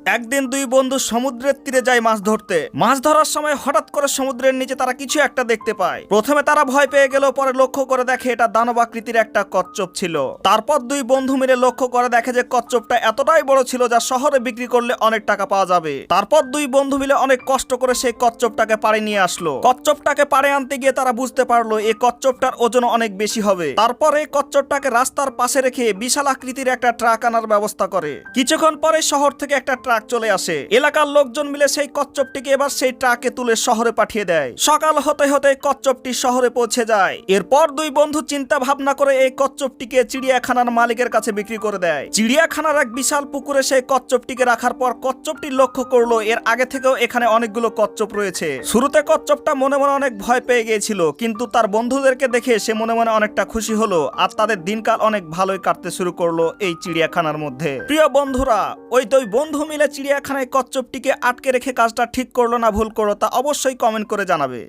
একদিন দুই বন্ধু সমুদ্রের তীরে যায় মাছ ধরতে। মাছ ধরার সময় হঠাৎ করে সমুদ্রের নিচে তারা কিছু একটা দেখতে পায়। প্রথমে তারা ভয় পেয়ে গেল, পরে লক্ষ্য করে দেখে এটা দানবাকৃতির একটা কচ্ছপ ছিল। তারপর দুই বন্ধু মিলে লক্ষ্য করে দেখে যে কচ্ছপটা এতটাই বড় ছিল যা শহরে বিক্রি করলে অনেক টাকা পাওয়া যাবে। তারপর দুই বন্ধু মিলে অনেক কষ্ট করে সেই কচ্ছপটাকে পাড়ে নিয়ে আসলো। কচ্ছপটাকে পাড়ে আনতে গিয়ে তারা বুঝতে পারলো এই কচ্ছপটার ওজন অনেক বেশি হবে। তারপরে কচ্ছপটাকে রাস্তার পাশে রেখে বিশাল আকৃতির একটা ট্রাক আনার ব্যবস্থা করে। কিছুক্ষণ পরে শহর থেকে একটা ট্রাক চলে আসে। এলাকার লোকজন মিলে সেই কচ্ছপটিকে এবার সেই ট্রাকে তুলে শহরে পাঠিয়ে দেয়। সকাল হতে হতে কচ্ছপটি শহরে পৌঁছে যায়। এরপর দুই বন্ধু চিন্তা ভাবনা করে এই কচ্ছপটিকে চিড়িয়াখানার মালিকের কাছে বিক্রি করে দেয়। চিড়িয়াখানার এক বিশাল পুকুরে সেই কচ্ছপটিকে রাখার পর কচ্ছপটি লক্ষ্য করলো এর আগে থেকেও এখানে অনেকগুলো কচ্ছপ রয়েছে। শুরুতে কচ্ছপটা মনে মনে অনেক ভয় পেয়ে গিয়েছিল, কিন্তু তার বন্ধুদেরকে দেখে সে মনে মনে অনেকটা খুশি হলো আর তাদের দিনকাল অনেক ভালোই কাটতে শুরু করলো এই চিড়িয়াখানার মধ্যে। প্রিয় বন্ধুরা, ওই দুই বন্ধু মিলে চিড়িয়াখানায় কচ্ছপটিকে আটকে রেখে কাজটা ঠিক করলো না ভুল করলো তা অবশ্যই কমেন্ট করে জানাবে।